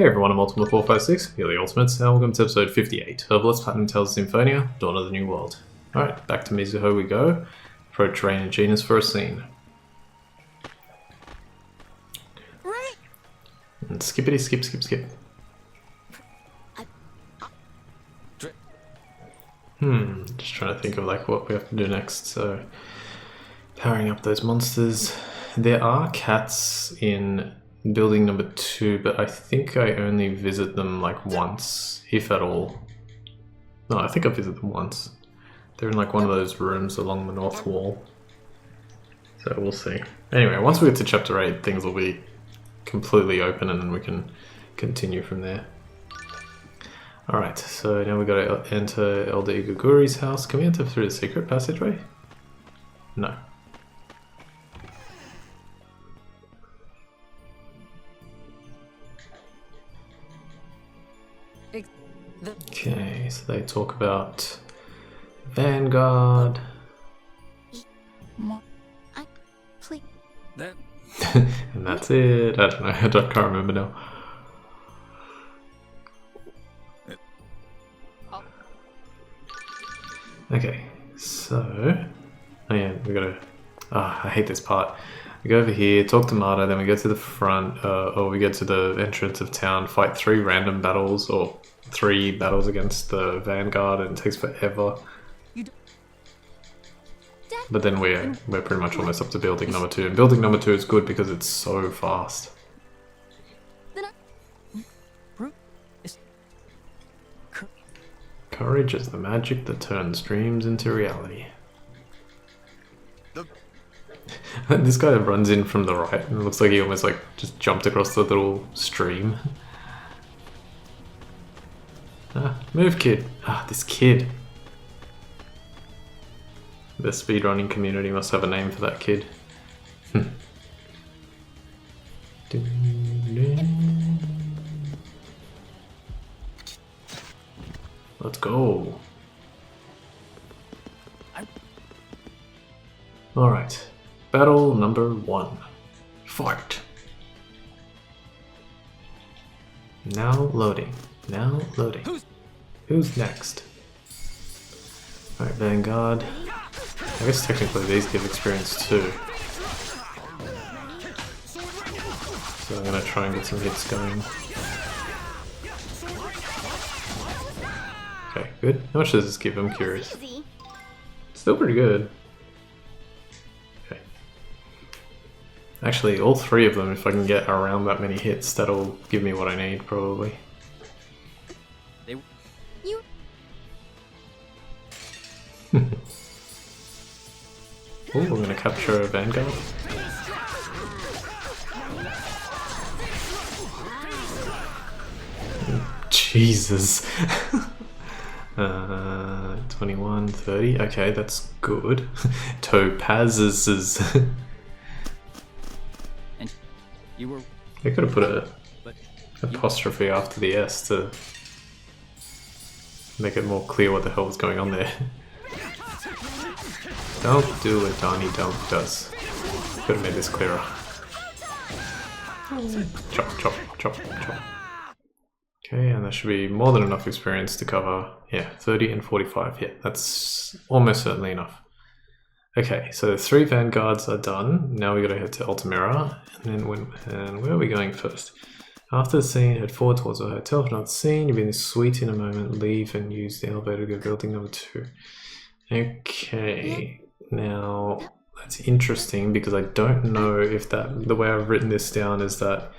Hey everyone, I'm Ultimate456, here are the Ultimates, and welcome to episode 58 of Let's Platinum Tales of Symphonia, Dawn of the New World. Alright, back to Mizuho we go. Approach Rain and Genus for a scene. Right. And skippity skip. Just trying to think of like what we have to do next, so... Powering up those monsters. There are cats in building number 2, but I think I only visit them like once, if at all. No, I think I visit them once. They're in like one of those rooms along the north wall. So we'll see. Anyway, once we get to chapter 8, things will be completely open and then we can continue from there. Alright, so now we gotta enter Elder Igaguri's house. Can we enter through the secret passageway? No. Okay, so they talk about Vanguard. And that's it. I don't know, I can't remember now. Okay, so... Oh yeah, we gotta... I hate this part. We go over here, talk to Marta, then we go to the front, or we go to the entrance of town, fight 3 random battles, or 3 battles against the Vanguard, and it takes forever. But then we're pretty much almost up to building number 2, and building number 2 is good because it's so fast. Courage is the magic that turns dreams into reality. This guy runs in from the right and it looks like he almost like just jumped across the little stream. Move kid. This kid. The speedrunning community must have a name for that kid. Let's go. Alright. Battle number 1. Fight. Now loading. Now loading. Who's next? Alright, Vanguard. I guess technically these give experience too. So I'm gonna try and get some hits going. Okay, good. How much does this give? I'm curious. Still pretty good. Actually, all 3 of them, if I can get around that many hits, that'll give me what I need, probably. Oh, we're gonna capture a Vanguard. Jesus. 21, 30. Okay, that's good. Topazes. They could have put a apostrophe after the S to make it more clear what the hell was going on there. Don't do what Donnie Don't does. Could have made this clearer. Chop, chop, chop, chop. Okay, and there should be more than enough experience to cover, yeah, 30 and 45. Yeah, that's almost certainly enough. Okay, so 3 Vanguards are done. Now we gotta head to Altamira, and then where are we going first? After the scene, head forward towards the hotel. For another scene, you'll be in the suite in a moment. Leave and use the elevator to go building number 2. Okay, now that's interesting because I don't know if the way I've written this down is that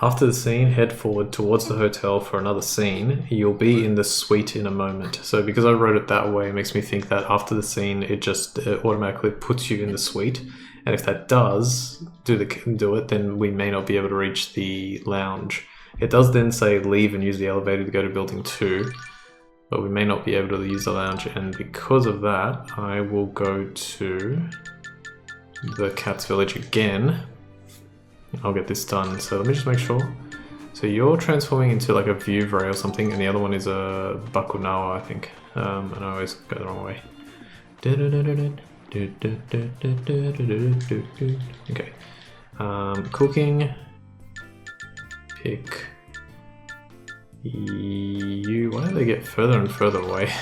after the scene, head forward towards the hotel for another scene. You'll be in the suite in a moment. So because I wrote it that way, it makes me think that after the scene, it just automatically puts you in the suite. And if that does do it, then we may not be able to reach the lounge. It does then say leave and use the elevator to go to building 2. But we may not be able to use the lounge. And because of that, I will go to the Cat's Village again. I'll get this done, so let me just make sure. So you're transforming into like a view ray or something, and the other one is a Bakunawa, I think. And I always go the wrong way. Okay. Cooking. pick you. Why do they get further and further away?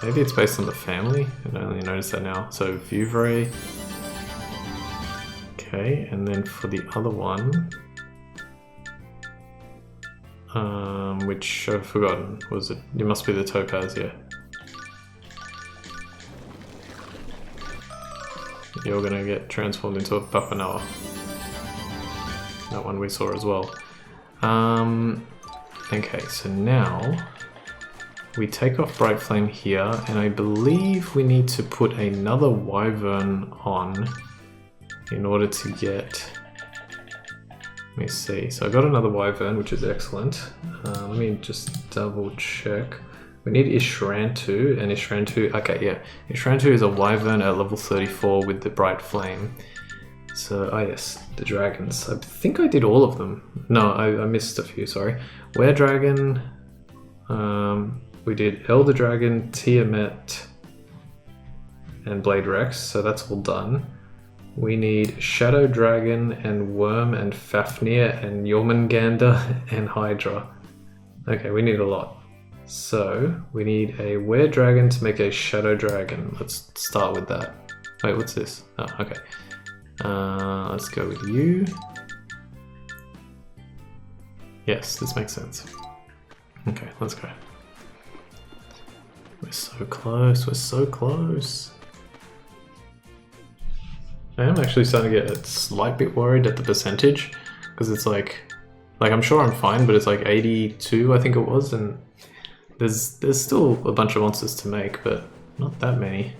Maybe it's based on the family. I only noticed that now. So Vouvray. Okay, and then for the other one, which I've forgotten, was it? It must be the Topaz, yeah. You're gonna get transformed into a Papanoa. That one we saw as well. Okay, so now we take off Bright Flame here, and I believe we need to put another Wyvern on in order to get... Let me see. So I got another Wyvern, which is excellent. Let me just double check. We need Ishrantu, and Ishrantu... Okay, yeah. Ishrantu is a Wyvern at level 34 with the Bright Flame. So, yes, the dragons. I think I did all of them. No, I missed a few, sorry. Were Dragon... we did Elder Dragon, Tiamat, and Blade Rex, so that's all done. We need Shadow Dragon and Worm and Fafnir and Jormungandr and Hydra. Okay, we need a lot. So, we need a Were Dragon to make a Shadow Dragon. Let's start with that. Wait, what's this? Oh, okay. Let's go with you. Yes, this makes sense. Okay, let's go. We're so close, we're so close. I am actually starting to get a slight bit worried at the percentage, because it's like I'm sure I'm fine, but it's like 82 I think it was, and there's still a bunch of monsters to make, but not that many.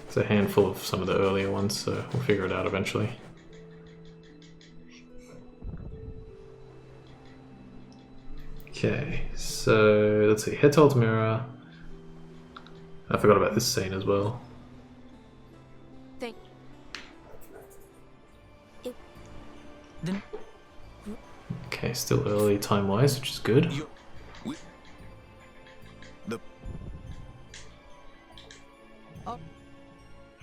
It's a handful of some of the earlier ones, so we'll figure it out eventually. Okay, so let's see, head to Altamira. I forgot about this scene as well. Okay, still early time-wise, which is good.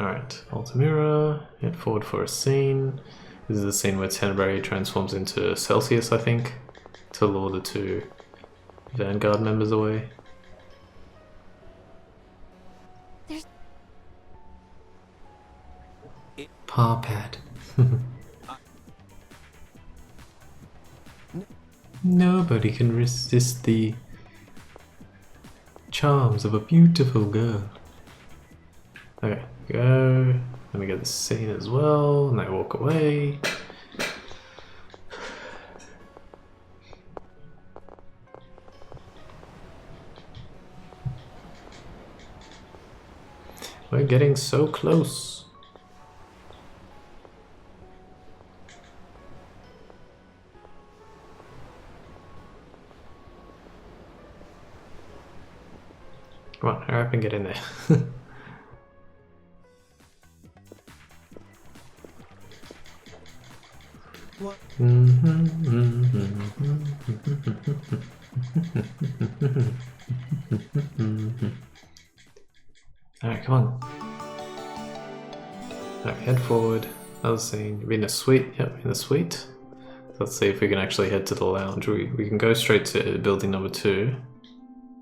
Alright, Altamira, head forward for a scene. This is the scene where Tenebrae transforms into Celsius, I think, to lure the two Vanguard members away. Paw pad. Nobody can resist the charms of a beautiful girl. Okay, go. Let me get the scene as well, and they walk away. We're getting so close. Come on, hurry up and get in there. What? Alright, come on. Alright, head forward. Another scene. You're in the suite. Yep, in the suite. So let's see if we can actually head to the lounge. We can go straight to building number 2.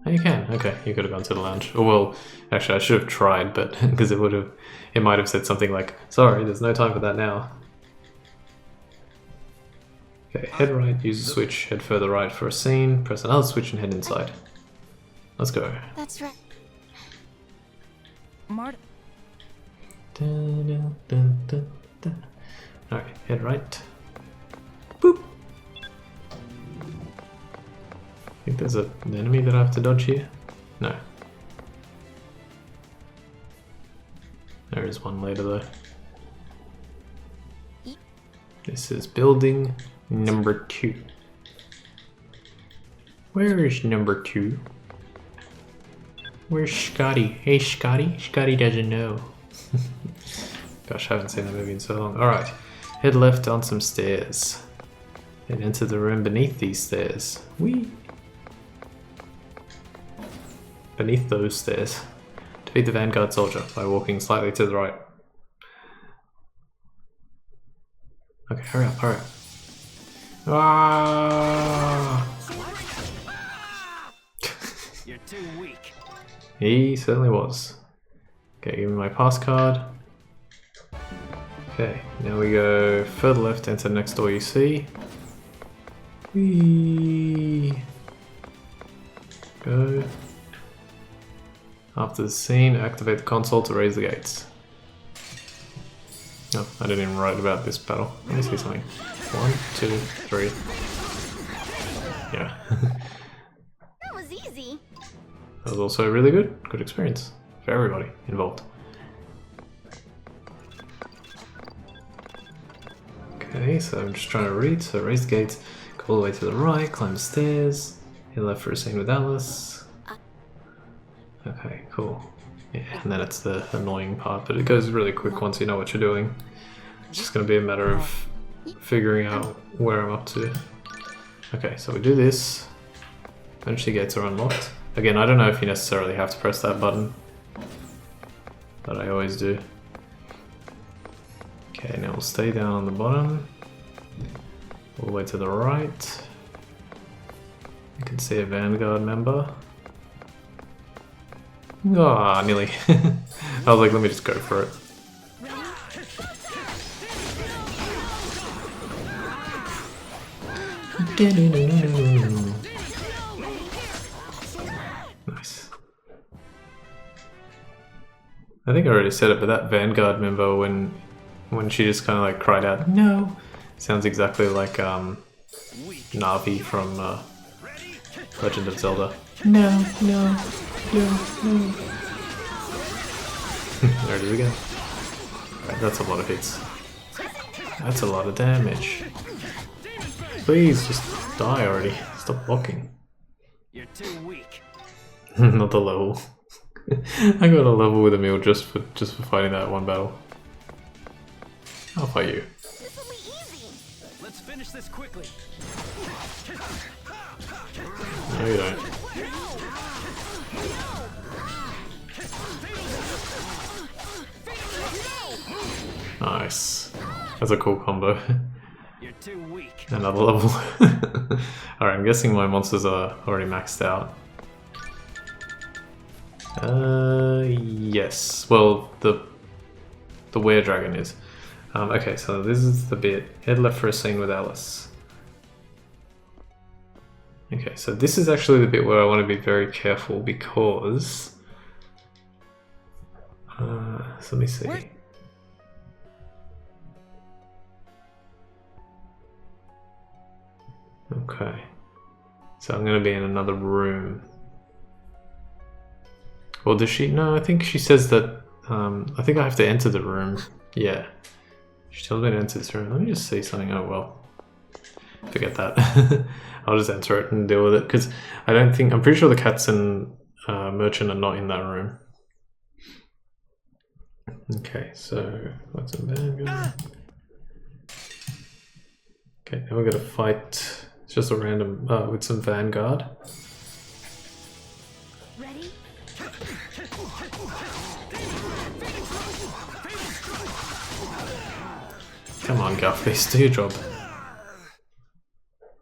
Oh, you can. Okay, you could have gone to the lounge. Oh, well, actually, I should have tried, but because it might have said something like, "Sorry, there's no time for that now." Okay, head right, use a switch. Head further right for a scene. Press another switch and head inside. Let's go. That's right. Marta. Alright, head right. Boop. I think there's an enemy that I have to dodge here. No. There is one later though. This is building number 2. Where is number 2? Where's Scotty? Hey Scotty? Scotty doesn't know. Gosh, I haven't seen that movie in so long. Alright, head left on some stairs. And enter the room beneath these stairs. Whee! Beneath those stairs. Defeat the Vanguard soldier by walking slightly to the right. Okay, hurry up, hurry up. Ah! You're too weak. He certainly was. Okay, give me my pass card. Okay, now we go further left, enter next door you see. Whee! Go. After the scene, activate the console to raise the gates. Oh, I didn't even write about this battle. Let me see something. 1, 2, 3. Yeah. That was easy. That was also really good. Good experience for everybody involved. Okay, so I'm just trying to read. So raise the gates, go all the way to the right, climb the stairs, hit left for a scene with Alice. Okay, cool. Yeah, and then it's the annoying part, but it goes really quick once you know what you're doing. It's just going to be a matter of figuring out where I'm up to. Okay, so we do this. Eventually gates are unlocked. Again, I don't know if you necessarily have to press that button, but I always do. Okay, now we'll stay down on the bottom, all the way to the right. You can see a Vanguard member. Ah, nearly. I was like, let me just go for it. Nice. I think I already said it, but that Vanguard member, when she just kind of like cried out, "No!" sounds exactly like Navi from Legend of Zelda. No, no, no, no. There it is again. Right, that's a lot of hits. That's a lot of damage. Please, just die already. Stop blocking. You're too weak. Not the level. I got a level with Emil just for fighting that one battle. I'll fight you. This will be easy. Let's finish this quickly. No, you don't. Nice. That's a cool combo. You're too weak. Another level. Alright, I'm guessing my monsters are already maxed out. Yes. Well, the were dragon is. Okay, so this is the bit. Head left for a scene with Alice. Okay, so this is actually the bit where I want to be very careful because... so let me see. Okay. So I'm going to be in another room. Well, does she? No, I think she says that... I think I have to enter the room. Yeah. She tells me to enter this room. Let me just see something. Oh, well. Forget that. I'll just enter it and deal with it. Because I don't think... I'm pretty sure the cats and merchant are not in that room. Okay, so... What's in there? Okay, now we're going to fight... It's just a random... with some Vanguard. Ready? Come on, Gutface, do your job.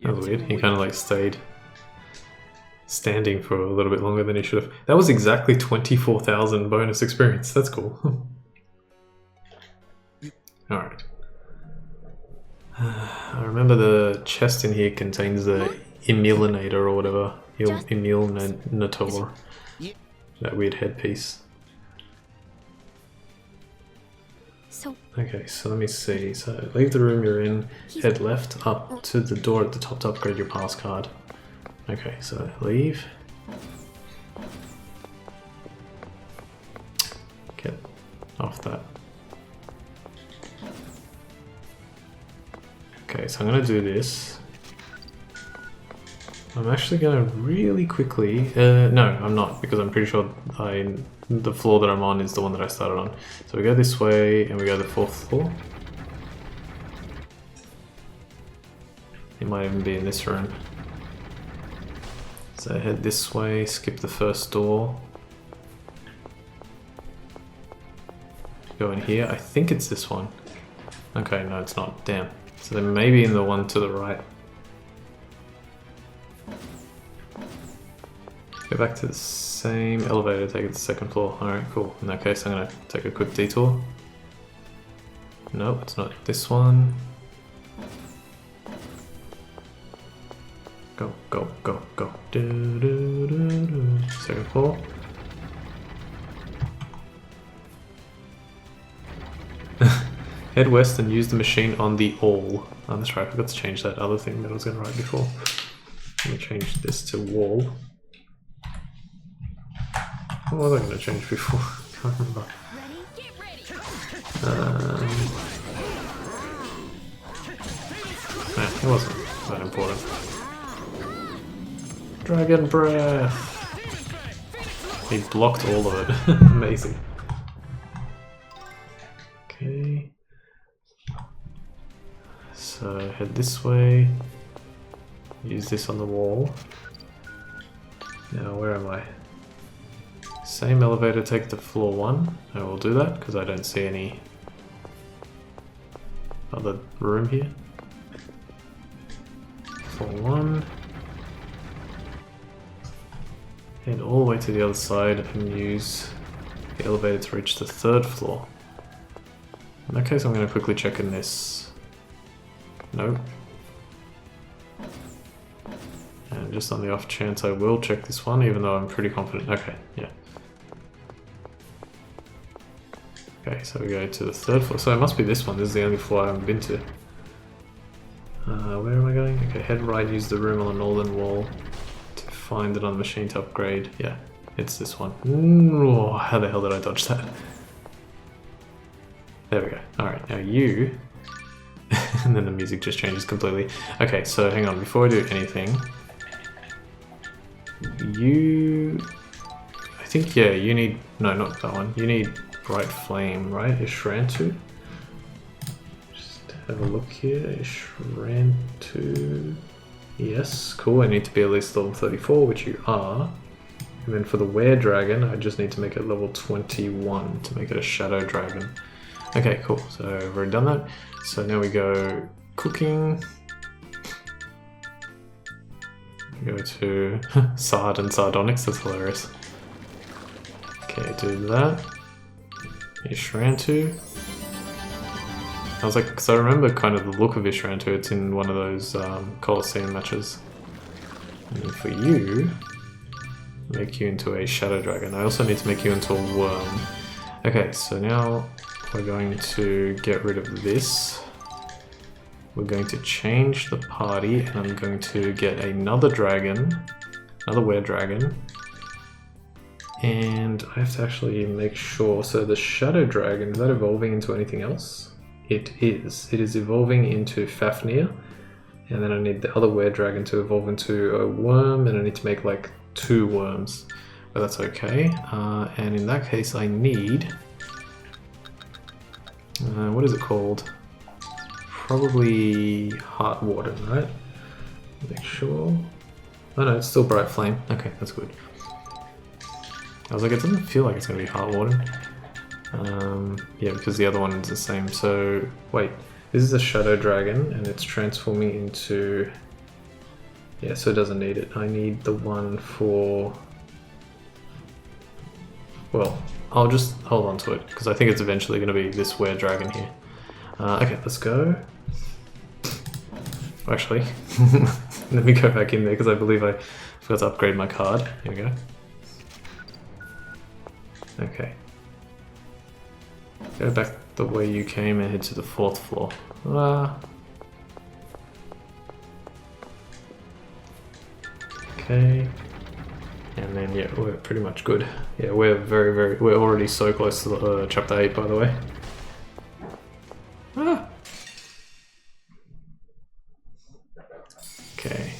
That was weird. He kind of like stayed standing for a little bit longer than he should have. That was exactly 24,000 bonus experience. That's cool. Alright. I remember the chest in here contains the Emilinator or whatever. Emilinator. That weird headpiece. So Okay, so let me see. So leave the room you're in, head left up to the door at the top to upgrade your pass card. Okay, so leave. Get off that. Okay, so I'm gonna do this. I'm actually gonna really quickly... no, I'm not, because I'm pretty sure the floor that I'm on is the one that I started on. So we go this way, and we go to the 4th floor. It might even be in this room. So head this way, skip the first door. Go in here. I think it's this one. Okay, no, it's not. Damn. So then maybe in the one to the right. Go back to the same elevator, take it to the second floor. Alright, cool. In that case, I'm gonna take a quick detour. No, it's not this one. Go, go, go, go. Do, do, do, do. Second floor. Head west and use the machine on the all. Oh, that's right, I forgot to change that other thing that I was going to write before. Let me change this to wall. What was I going to change before? I can't remember. Nah, it wasn't that important. Dragon breath! He blocked all of it. Amazing. Okay. So head this way. Use this on the wall. Now where am I? Same elevator, take it to floor 1. I will do that because I don't see any other room here. Floor 1. Head all the way to the other side and use the elevator to reach the 3rd floor. In that case, I'm going to quickly check in this. Nope. And just on the off chance, I will check this one, even though I'm pretty confident. Okay, yeah. Okay, so we go to the 3rd floor. So it must be this one. This is the only floor I haven't been to. Where am I going? Okay, head right, use the room on the northern wall to find it on the machine to upgrade. Yeah, it's this one. Ooh, how the hell did I dodge that? There we go. Alright, now you... and then the music just changes completely. Okay, so hang on, before I do anything... You... I think, yeah, you need... No, not that one. You need Bright Flame, right? Ishrantu? Just have a look here. Ishrantu... Yes, cool. I need to be at least level 34, which you are. And then for the Were Dragon, I just need to make it level 21 to make it a Shadow Dragon. Okay, cool. So I've already done that. So now we go cooking. Go to Sard and Sardonyx, that's hilarious. Okay, do that. Ishrantu. I was like, because I remember kind of the look of Ishrantu, it's in one of those Colosseum matches. And then for you, make you into a Shadow Dragon. I also need to make you into a worm. Okay, so now we're going to get rid of this. We're going to change the party and I'm going to get another dragon, another Were Dragon. And I have to actually make sure, so the Shadow Dragon, is that evolving into anything else? It is. It is evolving into Fafnir. And then I need the other Were Dragon to evolve into a worm and I need to make like 2 worms. But that's okay. And in that case I need... what is it called? Probably Heart Warden, right? Make sure. Oh no, it's still Bright Flame. Okay, that's good. I was like, it doesn't feel like it's going to be Heart Warden. Yeah, because the other one is the same. So, wait. This is a Shadow Dragon and it's transforming into... Yeah, so it doesn't need it. I need the one for... Well, I'll just hold on to it because I think it's eventually going to be this Were Dragon here. Okay, let's go. Actually, let me go back in there because I believe I forgot to upgrade my card. Here we go. Okay. Go back the way you came and head to the 4th floor. Okay. And then, yeah, we're pretty much good. Yeah, we're we're already so close to the, chapter 8, by the way. Okay.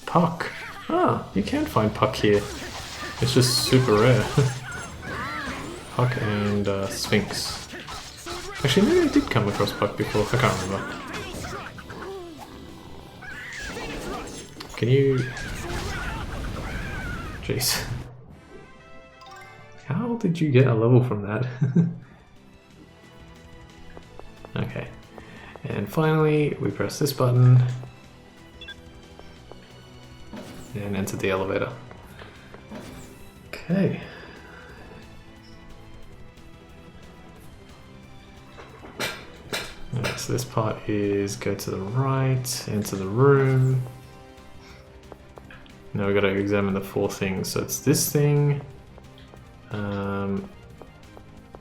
Puck. Ah, you can find Puck here. It's just super rare. Puck and Sphinx. Actually, maybe I did come across Puck before. I can't remember. Can you... Jeez. How did you get a level from that? Okay. And finally we press this button and enter the elevator. Okay. Alright, so this part is go to the right, enter the room. Now we've got to examine the 4 things. So it's this thing. I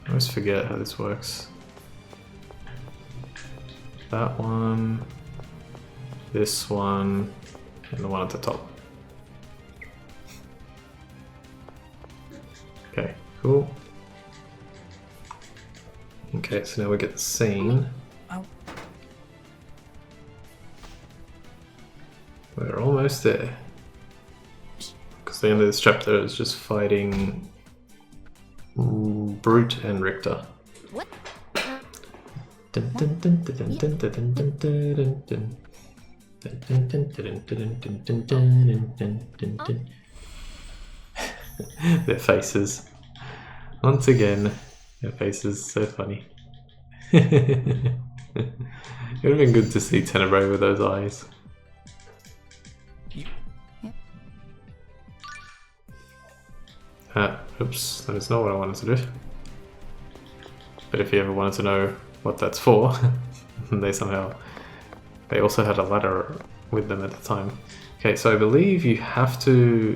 always forget how this works. That one, this one, and the one at the top. Okay, cool. Okay, so now we get the scene. We're almost there. Because the end of this chapter is just fighting Brute and Richter. What? Dun, dun, dun, dun, dun, dun, dun, dun, dun, dun. Dun, dun, dun, dun, dun, dun, dun, dun, dun, dun, dun. Their faces. Once again, their faces, so funny. It would have been good to see Tenebrae with those eyes. Oops, that is not what I wanted to do. But if you ever wanted to know what that's for, they also had a ladder with them at the time. Okay, so I believe you have to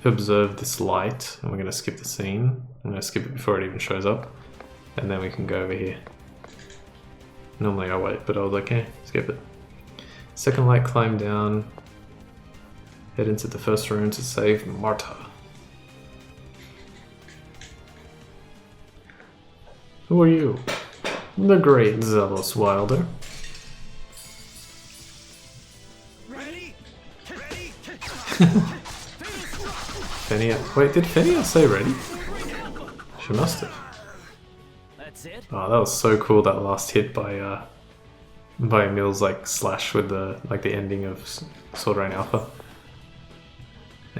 observe this light, and we're going to skip the scene. I'm going to skip it before it even shows up, and then we can go over here. Normally I wait, but I was like, eh, skip it. Second light, climb down, head into the first room to save Marta. Who are you? The great zealous Wilder. Ready? Ready? Fenia. Wait, did Fenia say ready? She must have. That's it? Oh, that was so cool, that last hit by Emil's like slash with the the ending of Sword Rain Alpha.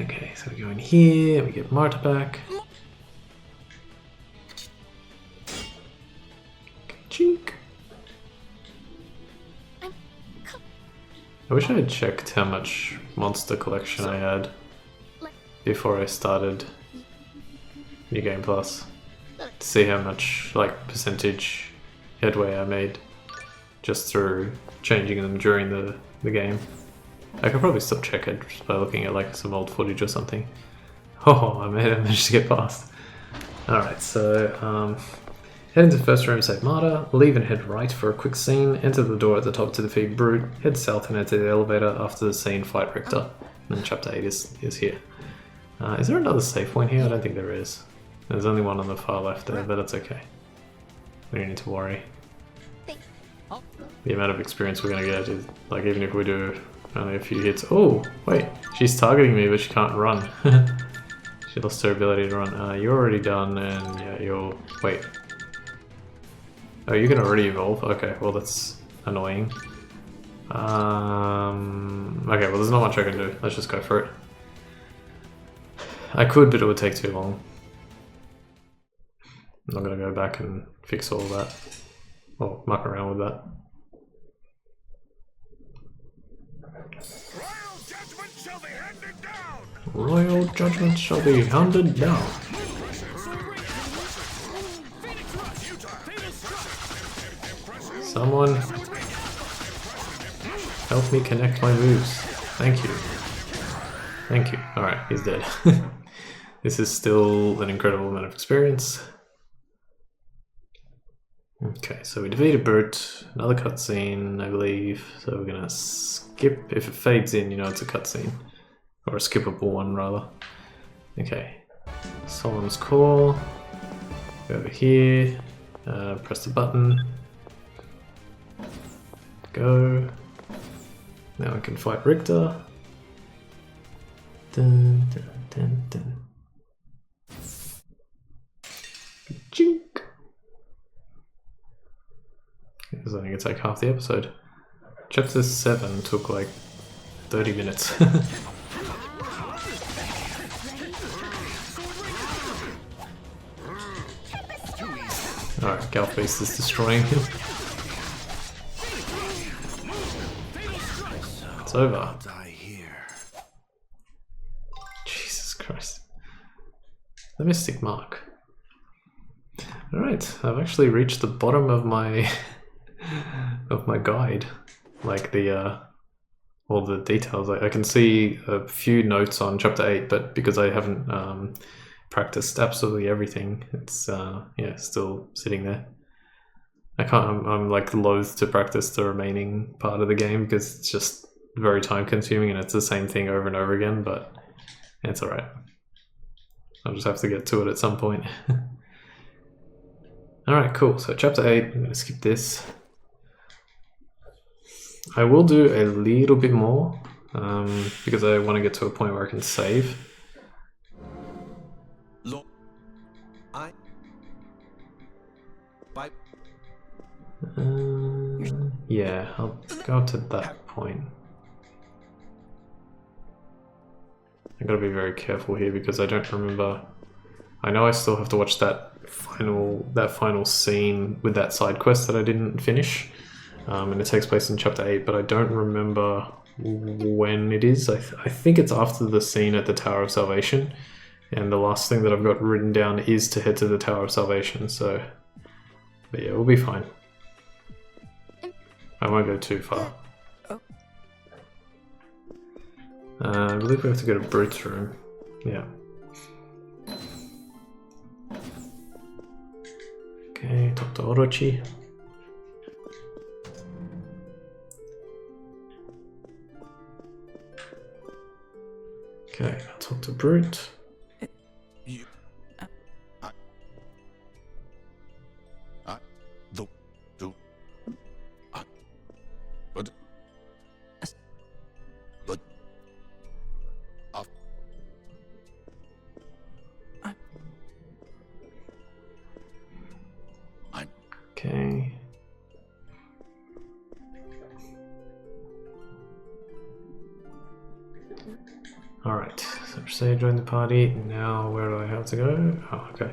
Okay, so we go in here, we get Marta back. Chink. I wish I had checked how much monster collection I had before I started New Game Plus to see how much percentage headway I made just through changing them during the game. I could probably still check it just by looking at some old footage or something. Oh, I managed to get past. Alright, so head into the first room, save Marta, leave and head right for a quick scene, enter the door at the top to defeat Brute, head south and enter the elevator after the scene, fight Richter. And then chapter 8 is here. Is there another save point here? I don't think there is. There's only one on the far left there, but that's okay. We don't need to worry. The amount of experience we're going to get is, even if we do only a few hits. Oh, wait, she's targeting me, but she can't run. She lost her ability to run. You're already done, and yeah, you're... Wait. Oh, you can already evolve? Okay, well that's annoying. Okay, well there's not much I can do. Let's just go for it. I could, but it would take too long. I'm not gonna go back and fix all that. Or muck around with that. Royal judgment shall be handed down. Royal judgment shall be handed down. Someone help me connect my moves. Thank you. Thank you. Alright, he's dead. This is still an incredible amount of experience. Okay, so we defeated Brute. Another cutscene, I believe. So we're gonna skip. If it fades in, you know it's a cutscene. Or a skippable one, rather. Okay. Solomon's Call. Go over here. Press the button. Go. Now we can fight Richter. Dun, dun, dun, dun. Chink. It was only going to take half the episode. Chapter 7 took 30 minutes. Alright, Galface is destroying him. It's over. I'll die here. Jesus Christ. The Mystic Mark. Alright, I've actually reached the bottom of my of my guide. Like the all the details. I can see a few notes on chapter 8, but because I haven't practiced absolutely everything, it's yeah, still sitting there. I'm like loath to practice the remaining part of the game because it's just very time consuming and it's the same thing over and over again, but it's alright. I'll just have to get to it at some point. Alright, cool. So chapter 8, I'm going to skip this. I will do a little bit more because I want to get to a point where I can save. Look, Yeah, I'll go up to that point. I gotta be very careful here because I don't remember. I know I still have to watch that final scene with that side quest that I didn't finish, and it takes place in chapter 8, but I don't remember when it is. I think it's after the scene at the Tower of Salvation, and the last thing that I've got written down is to head to the Tower of Salvation. So, but yeah, we'll be fine. I won't go too far. I believe we have to go to Brute's room. Yeah. Okay, talk to Orochi. Okay, I'll talk to Brute. you. Okay. Alright, so proceed, join the party. Now where do I have to go? Oh, okay.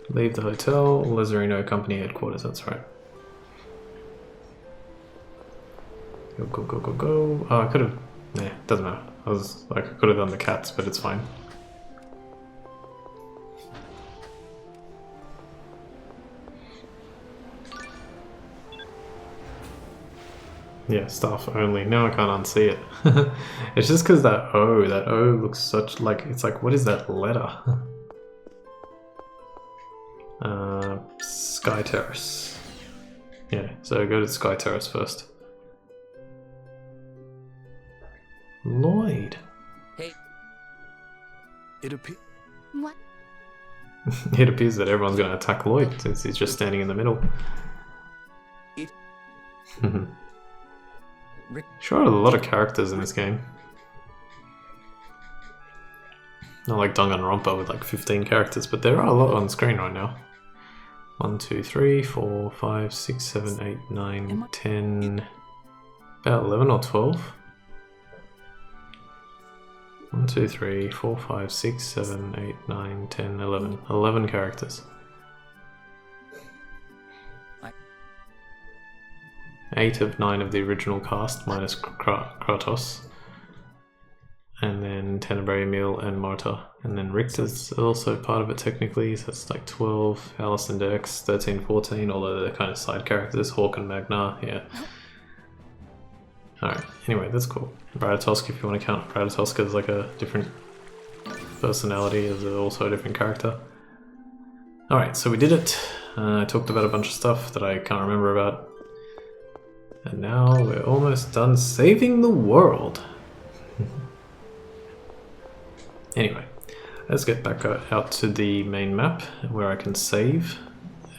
Leave the hotel, Lazarino Company headquarters, that's right. Go, go, go, go, go. Oh, I could have... Nah, doesn't matter. I was like, I could have done the cats, but it's fine. Yeah, staff only. Now I can't unsee it. It's just because that O looks such like, it's like, what is that letter? Sky Terrace. Yeah, so go to Sky Terrace first. Lloyd. Hey. It appears. What? It appears that everyone's going to attack Lloyd since he's just standing in the middle. Sure, a lot of characters in this game. Not like Danganronpa with like 15 characters, but there are a lot on screen right now. 1, 2, 3, 4, 5, 6, 7, 8, 9, 10... About 11 or 12? 1, 2, 3, 4, 5, 6, 7, 8, 9, 10, 11. 11 characters. 8 of 9 of the original cast, minus Kratos. And then Tenebrae, Emil, and Marta. And then Richter's also part of it technically, so it's like 12, Alice and Dex, 13, 14, although they're kind of side characters, Hawk and Magna, yeah. Alright, anyway, that's cool. Ratatosk, if you want to count Ratatosk as like a different personality, as also a different character. Alright, so we did it. I talked about a bunch of stuff that I can't remember about. And now we're almost done saving the world. Anyway, let's get back out to the main map where I can save.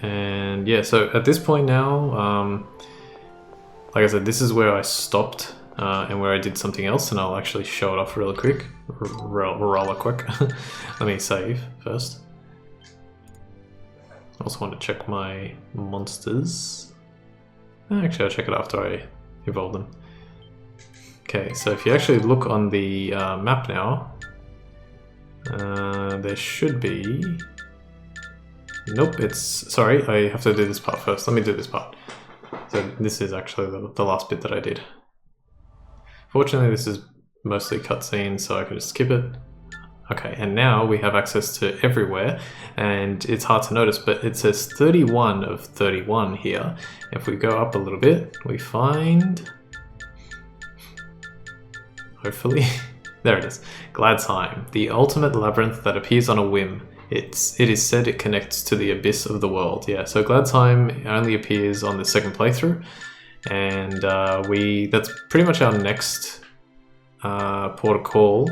And yeah, so at this point now, like I said, this is where I stopped and where I did something else, and I'll actually show it off really quick. Rather quick. Let me save first. I also want to check my monsters. Actually, I'll check it after I evolve them. Okay, so if you actually look on the map now, there should be... Nope, it's... Sorry, I have to do this part first. Let me do this part. So this is actually the last bit that I did. Fortunately, this is mostly cutscene, so I can just skip it. Okay, and now we have access to everywhere, and it's hard to notice, but it says 31 of 31 here. If we go up a little bit, we find... hopefully... there it is. Gladsheim, the ultimate labyrinth that appears on a whim. It is said it connects to the abyss of the world. Yeah, so Gladsheim only appears on the second playthrough, and that's pretty much our next port of call.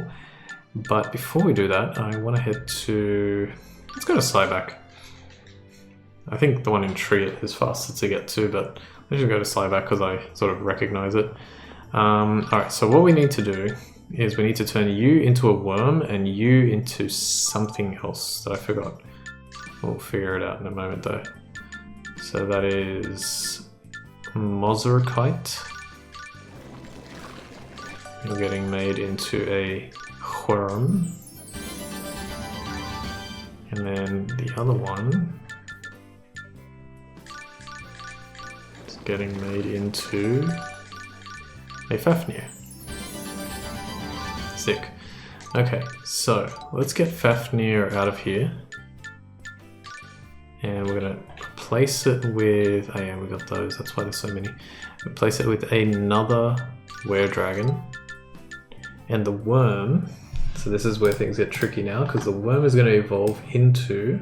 But before we do that, I want to head to... let's go to Cyback. I think the one in Triet is faster to get to, but let's just go to Cyback because I sort of recognize it. Alright, so what we need to do is we need to turn you into a worm and you into something else that I forgot. We'll figure it out in a moment though. So that is... Mozarkite. You're getting made into a worm. And then the other one is getting made into a Fafnir. Sick. Okay, so let's get Fafnir out of here. And we're gonna replace it with... oh yeah, we got those, that's why there's so many. Replace it with another were-dragon. And the worm... so this is where things get tricky now, because the worm is going to evolve into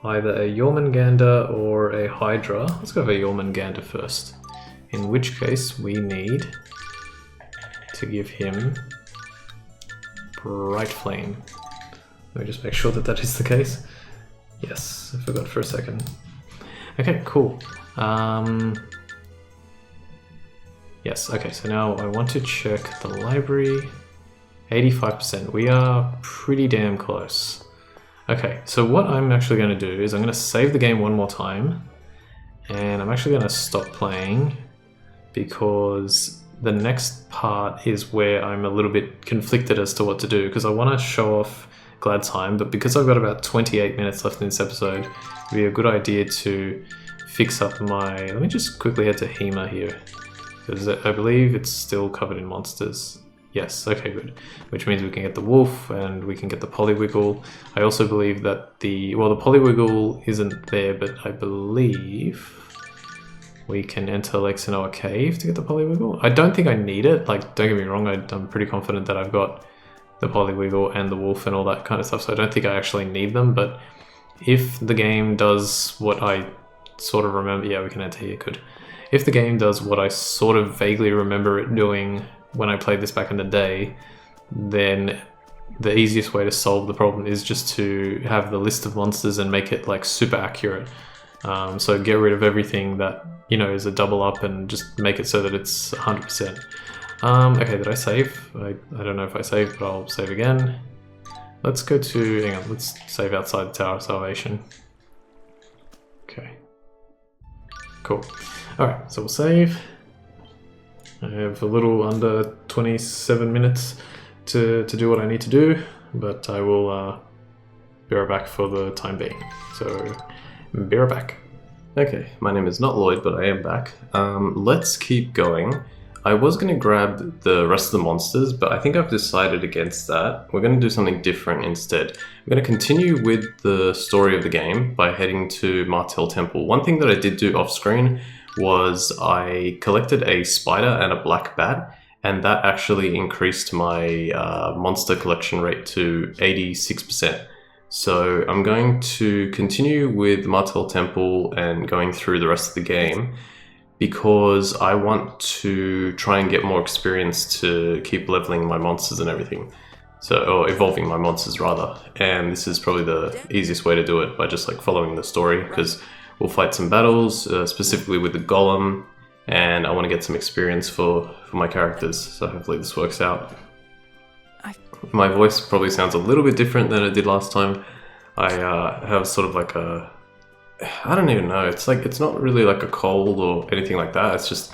either a Jormungandr or a Hydra. Let's go for a Jormungandr first. In which case we need to give him Bright Flame. Let me just make sure that that is the case. Yes, I forgot for a second. Okay, cool. Yes, okay, so now I want to check the library. 85%. We are pretty damn close. Okay, so what I'm actually going to do is I'm going to save the game one more time. And I'm actually going to stop playing because the next part is where I'm a little bit conflicted as to what to do, because I want to show off Gladsheim, but because I've got about 28 minutes left in this episode, it'd be a good idea to fix up my... let me just quickly head to Hema here, because I believe it's still covered in monsters. Yes, okay, good. Which means we can get the wolf and we can get the Poliwiggle. I also believe that the Poliwiggle isn't there, but I believe we can enter Lexinoa Cave to get the Poliwiggle. I don't think I need it, like, don't get me wrong, I'm pretty confident that I've got the Poliwiggle and the wolf and all that kind of stuff, so I don't think I actually need them, but if the game does what I sort of remember... yeah, we can enter here, good. If the game does what I sort of vaguely remember it doing when I played this back in the day, then the easiest way to solve the problem is just to have the list of monsters and make it like super accurate. So get rid of everything that, you know, is a double up and just make it so that it's 100%. Okay, did I save? I don't know if I saved, but I'll save again. Let's go to, hang on, let's save outside the Tower of Salvation. Okay. Cool. Alright, so we'll save. I have a little under 27 minutes to do what I need to do, but I will be right back for the time being. So, be right back. Okay, my name is not Lloyd, but I am back. Let's keep going. I was going to grab the rest of the monsters, but I think I've decided against that. We're going to do something different instead. I'm going to continue with the story of the game by heading to Martel Temple. One thing that I did do off screen was I collected a spider and a black bat, and that actually increased my monster collection rate to 86%. So I'm going to continue with Martel Temple and going through the rest of the game because I want to try and get more experience to keep leveling my monsters and everything. So, or evolving my monsters rather. And this is probably the easiest way to do it, by just like following the story, because we'll fight some battles, specifically with the golem, and I want to get some experience for my characters, so hopefully this works out. My voice probably sounds a little bit different than it did last time. I have sort of like a... I don't even know, it's like, it's not really like a cold or anything like that, it's just...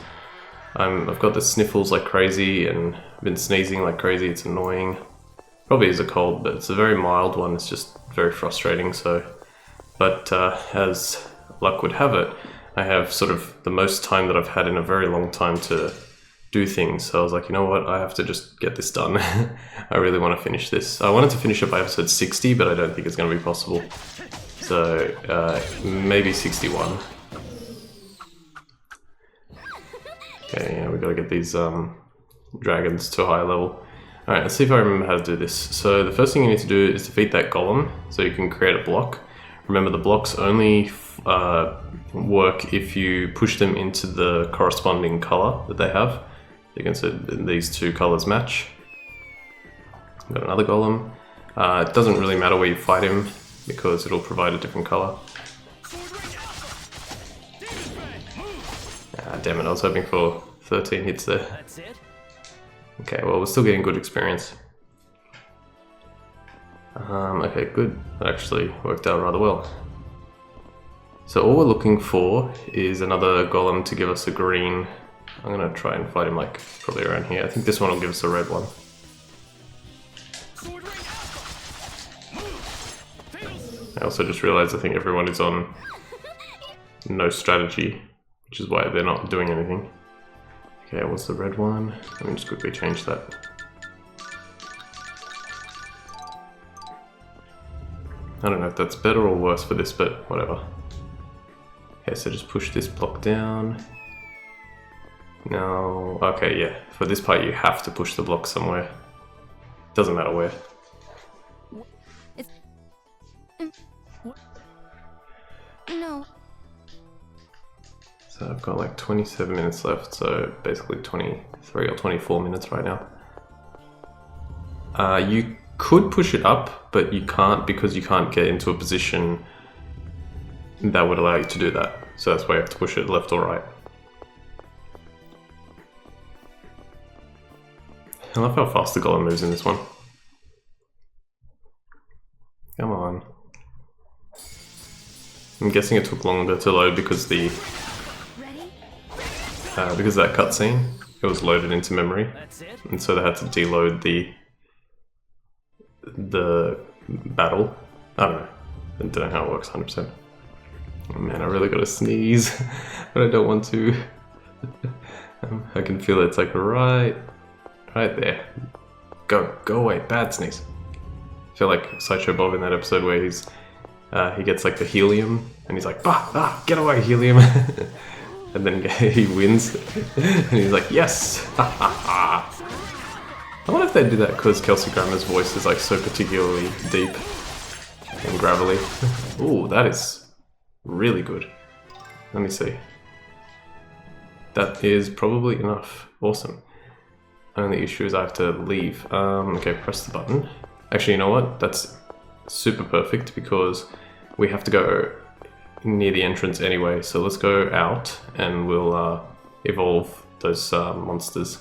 I've got the sniffles like crazy and been sneezing like crazy, it's annoying. Probably is a cold, but it's a very mild one, it's just very frustrating, so... But as luck would have it, I have sort of the most time that I've had in a very long time to do things. So I was like, you know what, I have to just get this done. I really want to finish this. I wanted to finish it by episode 60, but I don't think it's going to be possible. So maybe 61. Okay, yeah, we got to get these dragons to a higher level. Alright, let's see if I remember how to do this. So the first thing you need to do is defeat that golem, so you can create a block. Remember, the blocks only work if you push them into the corresponding color that they have. You can see these two colors match. Got another golem. It doesn't really matter where you fight him because it'll provide a different color. Ah, damn it, I was hoping for 13 hits there. That's it? Okay, well, we're still getting good experience. Okay, good. That actually worked out rather well. So all we're looking for is another golem to give us a green. I'm gonna try and fight him like probably around here. I think this one will give us a red one. I also just realized I think everyone is on no strategy, which is why they're not doing anything. Okay, what's the red one? Let me just quickly change that. I don't know if that's better or worse for this, but whatever. Okay, so just push this block down. Now, okay, yeah, for this part you have to push the block somewhere. Doesn't matter where. No. So I've got like 27 minutes left, so basically 23 or 24 minutes right now. You could push it up, but you can't because you can't get into a position that would allow you to do that. So that's why you have to push it left or right. I love how fast the golem moves in this one. Come on. I'm guessing it took longer to load because the because of that cutscene, it was loaded into memory, and so they had to deload the battle. I don't know. I don't know how it works 100%. Oh man, I really gotta sneeze, but I don't want to. I can feel it's like right there. Go away, bad sneeze. I feel like Sideshow Bob in that episode where he gets like the helium, and he's like, get away, helium. And then he wins, and he's like, yes! I wonder if they do that because Kelsey Grammer's voice is like so particularly deep and gravelly. Ooh, that is really good. Let me see. That is probably enough. Awesome. Only issue is I have to leave. Okay, press the button. Actually, you know what? That's super perfect because we have to go near the entrance anyway, so let's go out and we'll evolve those monsters.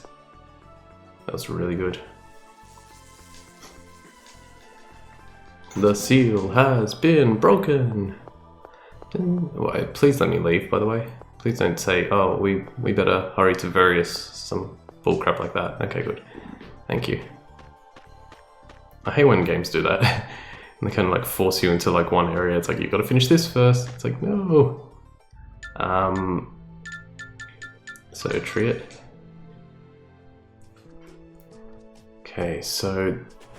That was really good. The seal has been broken! Wait, please let me leave, by the way. Please don't say, oh, we better hurry to Various, some bullcrap like that. Okay, good. Thank you. I hate when games do that. And they kind of like force you into like one area. It's like, you gotta finish this first. It's like, no. So tree it. Okay, so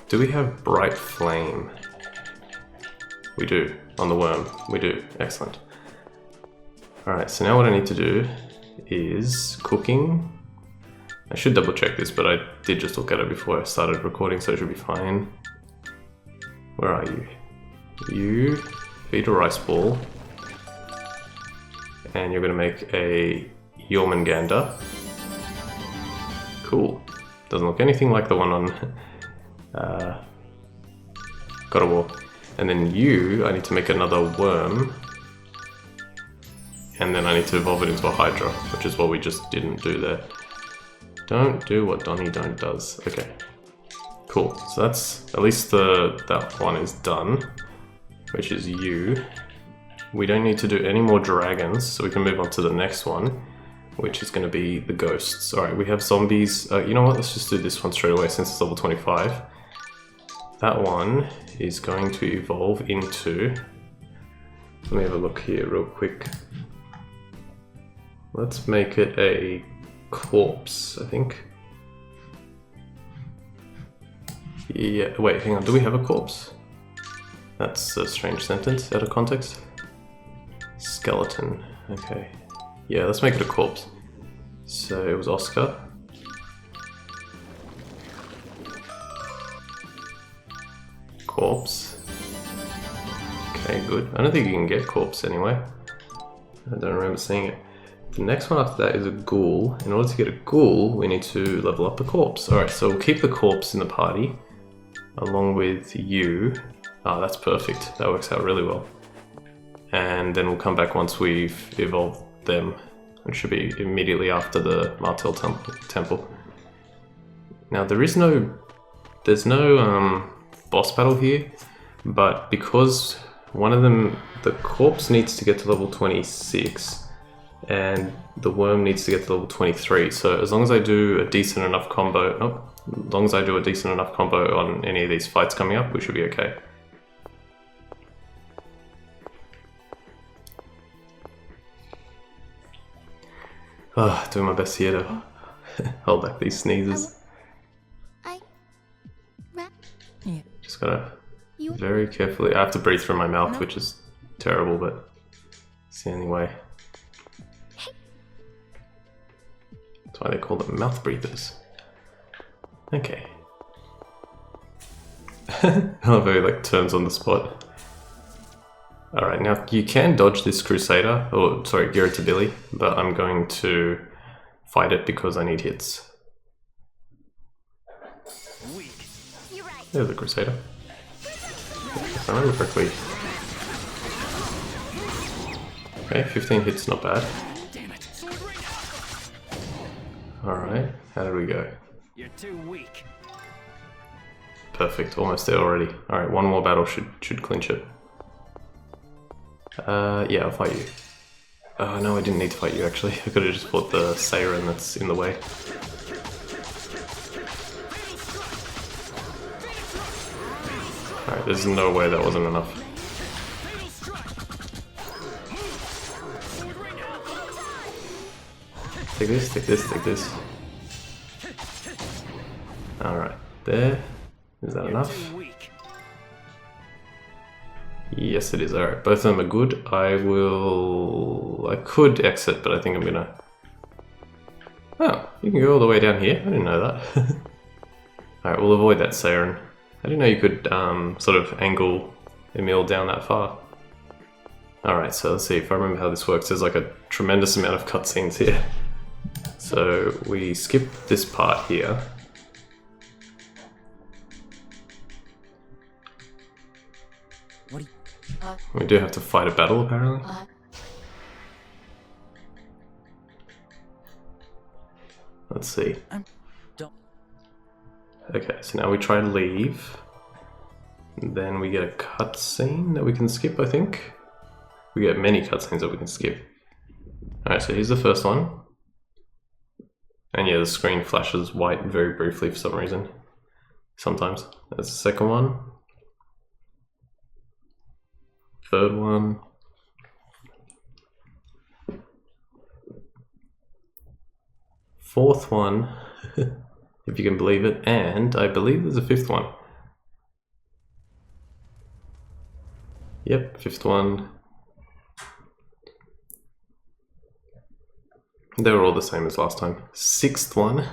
do we have Bright Flame? We do, on the worm. We do, excellent. Alright, so now what I need to do is cooking. I should double check this, but I did just look at it before I started recording, so it should be fine. Where are you? You feed a rice ball, and you're going to make a Jormungandr. Cool. Doesn't look anything like the one on God of War. And then I need to make another worm, and then I need to evolve it into a Hydra, which is what we just didn't do there. Don't do what Donnie Don't does. Okay. Cool, so that's, at least that one is done, which is you. We don't need to do any more dragons, so we can move on to the next one, which is going to be the ghosts. Alright, we have zombies. You know what, let's just do this one straight away since it's level 25. That one is going to evolve into... Let me have a look here real quick. Let's make it a corpse, I think. Yeah, wait, hang on, do we have a corpse? That's a strange sentence out of context. Skeleton, okay. Yeah, let's make it a corpse. So it was Oscar. Corpse. Okay, good. I don't think you can get corpse anyway. I don't remember seeing it. The next one after that is a ghoul. In order to get a ghoul, we need to level up the corpse. Alright, so we'll keep the corpse in the party, along with you. Ah, that's perfect. That works out really well. And then we'll come back once we've evolved them, which should be immediately after the Martel Temple. Now, there's no boss battle here, but because one of them, the corpse needs to get to level 26, and the worm needs to get to level 23. So as long as I do a decent enough combo, as long as I do a decent enough combo on any of these fights coming up, we should be okay. Doing my best here to hold back these sneezes. Just gotta very carefully. I have to breathe through my mouth, which is terrible, but it's the only way. That's why they call them mouth breathers. Okay. I love how he like turns on the spot. Alright, now you can dodge this Crusader, or sorry, Billy, but I'm going to fight it because I need hits. There's the Crusader. If I remember correctly. Okay, 15 hits, not bad. Alright, how did we go? You're too weak. Perfect, almost there already. Alright, one more battle should clinch it. Yeah, I'll fight you. No, I didn't need to fight you actually. I could have just fought the Siren that's in the way. Alright, there's no way that wasn't enough. Take this, take this, take this. Alright, there. Is that enough? Yes, it is. Alright, both of them are good. I could exit, but I think I'm gonna... Oh, you can go all the way down here. I didn't know that. Alright, we'll avoid that Siren. I didn't know you could sort of angle Emil down that far. Alright, so let's see if I remember how this works. There's like a tremendous amount of cutscenes here. So we skip this part here. We do have to fight a battle, apparently. Let's see. Okay, so now we try to leave. Then we get a cutscene that we can skip, I think. We get many cutscenes that we can skip. Alright, so here's the first one. And yeah, the screen flashes white very briefly for some reason. Sometimes. That's the second one. Third one. Fourth one, if you can believe it, and I believe there's a fifth one. Yep, fifth one. They were all the same as last time. Sixth one.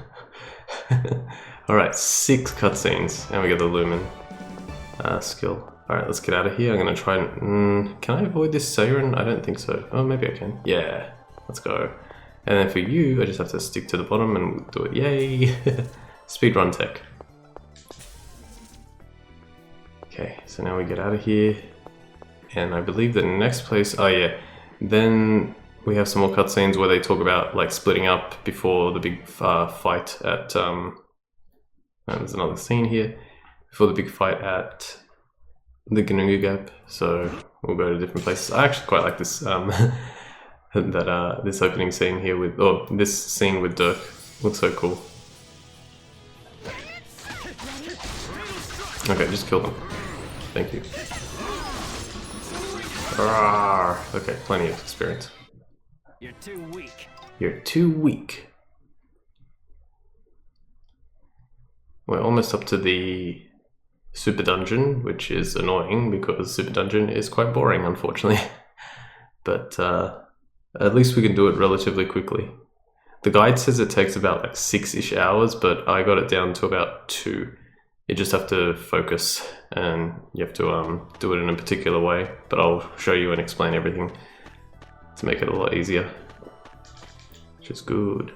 Alright, 6 cutscenes, and we get the Lumen skill. Alright, let's get out of here. I'm gonna try and... can I avoid this Siren? I don't think so. Oh, maybe I can. Yeah, let's go. And then for you, I just have to stick to the bottom and do it. Yay! Speedrun tech. Okay, so now we get out of here. And I believe the next place... oh yeah. Then we have some more cutscenes where they talk about like splitting up before the big fight at... there's another scene here. Before the big fight at... the Gnungu Gap, so we'll go to different places. I actually quite like this this opening scene here with, or this scene with Dirk. Looks so cool. Okay, just kill them. Thank you. Rawr. Okay, plenty of experience. You're too weak. You're too weak. We're almost up to the Super Dungeon, which is annoying because Super Dungeon is quite boring, unfortunately. But at least we can do it relatively quickly. The guide says it takes about like 6-ish hours, but I got it down to about 2. You just have to focus and you have to do it in a particular way, but I'll show you and explain everything to make it a lot easier, which is good.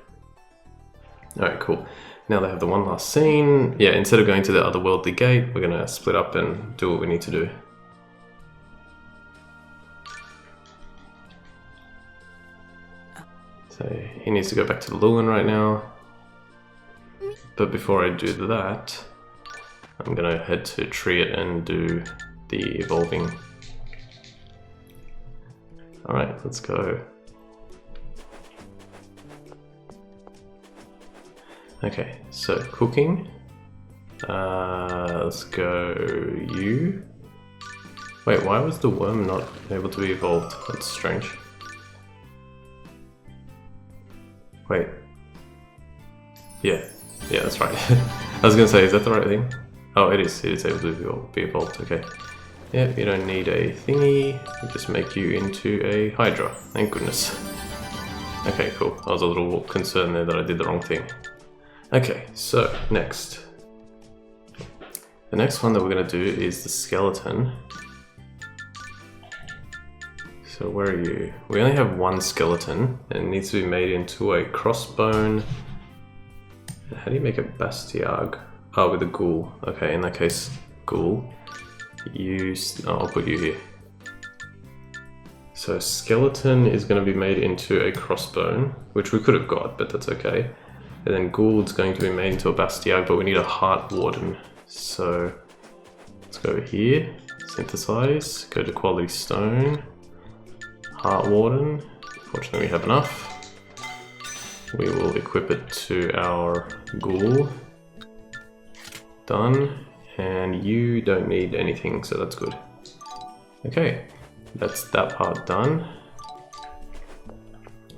Alright, cool. Now they have the one last scene. Yeah, instead of going to the otherworldly gate, we're gonna split up and do what we need to do. So he needs to go back to the Lewin right now. But before I do that, I'm gonna head to Triet and do the evolving. Alright, let's go. Okay, so cooking. Let's go you. Wait, why was the worm not able to be evolved? That's strange. Wait. Yeah, that's right. I was gonna say, is that the right thing? Oh, it is able to be evolved, okay. Yep, you don't need a thingy, we'll just make you into a Hydra, thank goodness. Okay, cool, I was a little concerned there that I did the wrong thing. Okay, so next. The next one that we're going to do is the skeleton. So where are you? We only have one skeleton and it needs to be made into a crossbone. How do you make a Bastiag? Oh, with a ghoul. Okay, in that case, ghoul. I'll put you here. So skeleton is going to be made into a crossbone, which we could have got, but that's okay. And then Gould's going to be made into a Bastiag, but we need a Heart Warden. So let's go here, synthesize, go to Quality Stone, Heart Warden. Fortunately, we have enough. We will equip it to our Ghoul. Done. And you don't need anything, so that's good. Okay, that's that part done.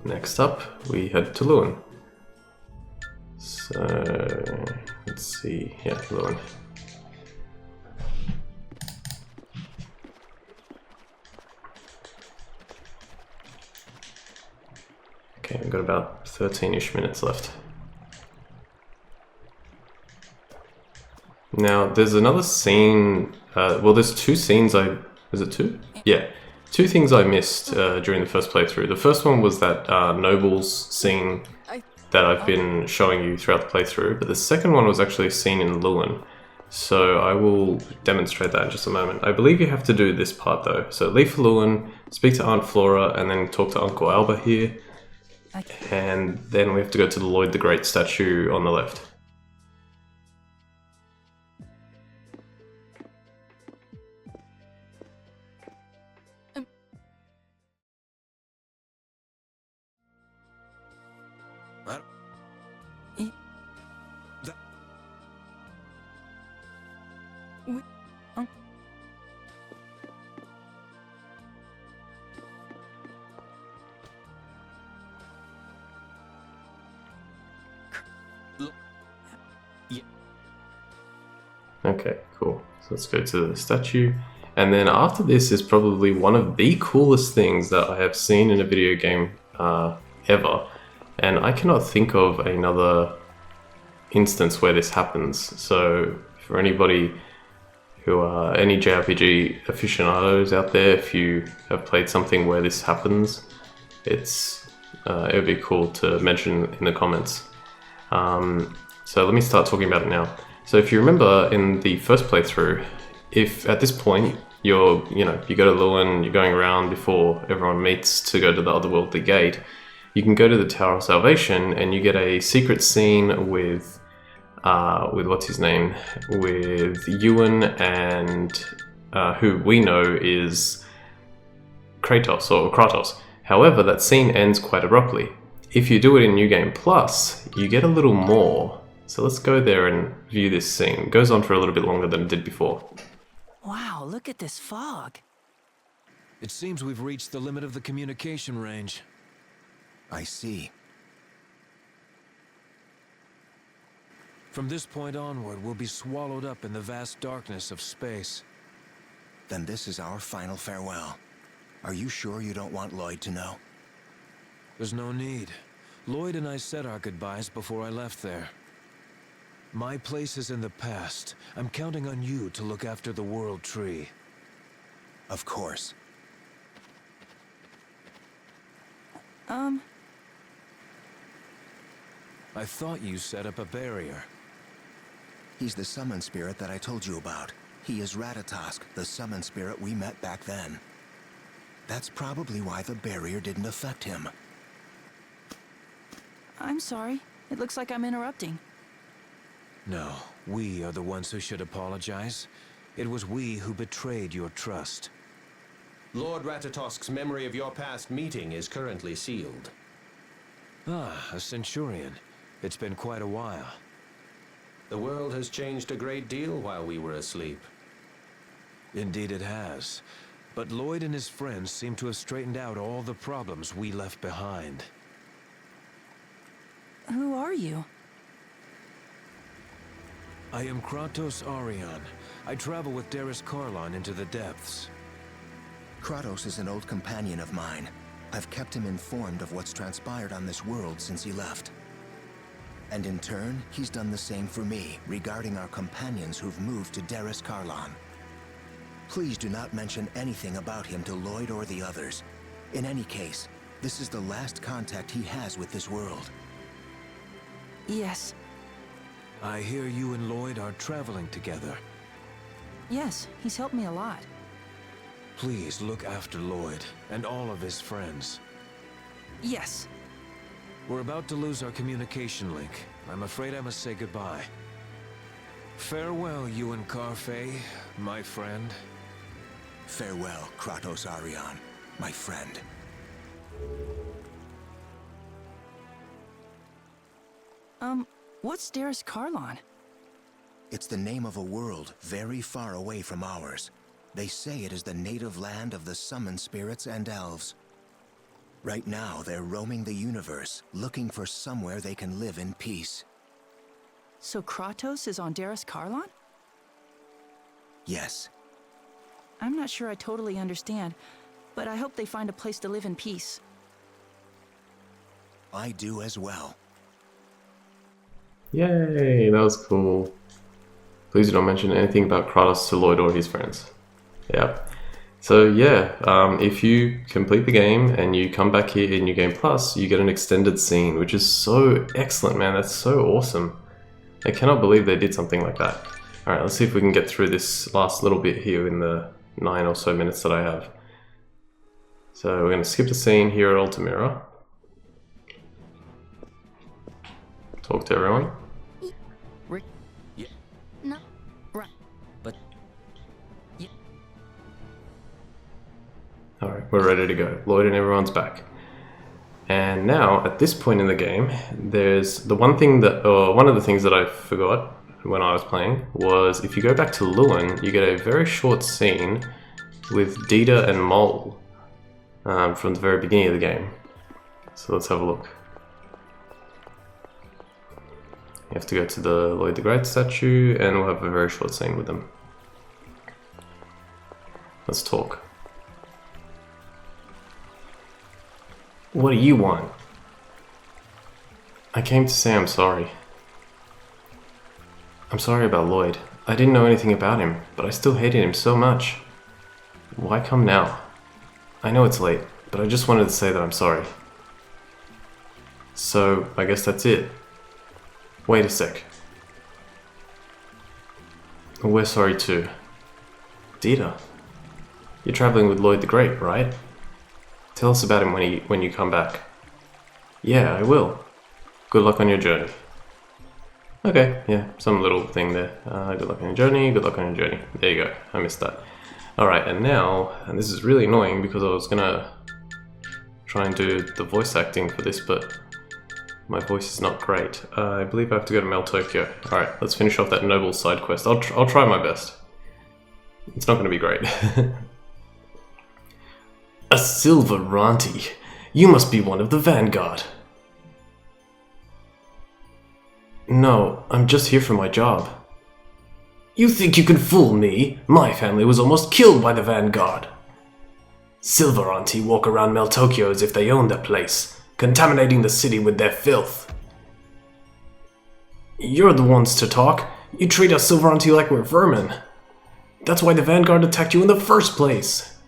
Next up, we head to Lewin. So, let's see, yeah, Lewin. Okay, we've got about 13-ish minutes left. Now, there's another scene, well, there's 2 scenes is it 2? Yeah, 2 things I missed during the first playthrough. The first one was that Nobles scene that I've been showing you throughout the playthrough, but the second one was actually a scene in Lewin. So I will demonstrate that in just a moment. I believe you have to do this part though. So leave for Lewin, speak to Aunt Flora, and then talk to Uncle Alba here. And then we have to go to the Lloyd the Great statue on the left. Okay, cool. So let's go to the statue. And then after this is probably one of the coolest things that I have seen in a video game ever. And I cannot think of another instance where this happens. So for anybody who are any JRPG aficionados out there, if you have played something where this happens, it would be cool to mention in the comments. So let me start talking about it now. So if you remember in the first playthrough, if at this point you go to Lewin, you're going around before everyone meets to go to the otherworldly gate, you can go to the Tower of Salvation and you get a secret scene with what's his name, with Ewan and who we know is Kratos. However, that scene ends quite abruptly. If you do it in New Game Plus, you get a little more. So let's go there and view this scene. It goes on for a little bit longer than it did before. Wow, look at this fog. It seems we've reached the limit of the communication range. I see. From this point onward, we'll be swallowed up in the vast darkness of space. Then this is our final farewell. Are you sure you don't want Lloyd to know? There's no need. Lloyd and I said our goodbyes before I left there. My place is in the past. I'm counting on you to look after the World Tree. Of course. I thought you set up a barrier. He's the summon spirit that I told you about. He is Ratatosk, the summon spirit we met back then. That's probably why the barrier didn't affect him. I'm sorry. It looks like I'm interrupting. No, we are the ones who should apologize. It was we who betrayed your trust. Lord Ratatosk's memory of your past meeting is currently sealed. Ah, a Centurion. It's been quite a while. The world has changed a great deal while we were asleep. Indeed it has. But Lloyd and his friends seem to have straightened out all the problems we left behind. Who are you? I am Kratos Arion. I travel with Darius Karlon into the depths. Kratos is an old companion of mine. I've kept him informed of what's transpired on this world since he left. And in turn, he's done the same for me regarding our companions who've moved to Darius Karlon. Please do not mention anything about him to Lloyd or the others. In any case, this is the last contact he has with this world. Yes. I hear you and Lloyd are traveling together. Yes, he's helped me a lot. Please look after Lloyd and all of his friends. Yes. We're about to lose our communication link. I'm afraid I must say goodbye. Farewell, Ewan Carfey, my friend. Farewell, Kratos Arion, my friend. What's Darius Karlon? It's the name of a world very far away from ours. They say it is the native land of the summoned spirits and elves. Right now, they're roaming the universe, looking for somewhere they can live in peace. So Kratos is on Darius Karlon? Yes. I'm not sure I totally understand, but I hope they find a place to live in peace. I do as well. Yay, that was cool. Please do not mention anything about Kratos to Lloyd or his friends. Yep. So yeah, if you complete the game and you come back here in New Game Plus, you get an extended scene, which is so excellent, man. That's so awesome. I cannot believe they did something like that. Alright, let's see if we can get through this last little bit here in the 9 or so minutes that I have. So we're going to skip the scene here at Altamira. Talk to everyone. Rick? Yeah. No. Right. But... Yeah. Alright, we're ready to go. Lloyd and everyone's back. And now, at this point in the game, there's the one thing that, one of the things that I forgot when I was playing was if you go back to Lewin, you get a very short scene with Dita and Mole from the very beginning of the game. So let's have a look. You have to go to the Lloyd the Great statue and we'll have a very short scene with them. Let's talk. What do you want? I came to say I'm sorry. I'm sorry about Lloyd. I didn't know anything about him, but I still hated him so much. Why come now? I know it's late, but I just wanted to say that I'm sorry. So, I guess that's it. Wait a sec. We're sorry too. Dita, you're traveling with Lloyd the Great, right? Tell us about him when you come back. Yeah, I will. Good luck on your journey. Okay, yeah, some little thing there. Good luck on your journey, good luck on your journey. There you go, I missed that. Alright, and now, and this is really annoying because I was gonna try and do the voice acting for this, but my voice is not great. I believe I have to go to Mel Tokyo. Alright, let's finish off that noble side quest. I'll try my best. It's not gonna be great. A silver Ranti. You must be one of the Vanguard. No, I'm just here for my job. You think you can fool me? My family was almost killed by the Vanguard. Silveranti walk around Meltokyo as if they own the place, contaminating the city with their filth. You're the ones to talk. You treat us Silveranti like we're vermin. That's why the Vanguard attacked you in the first place.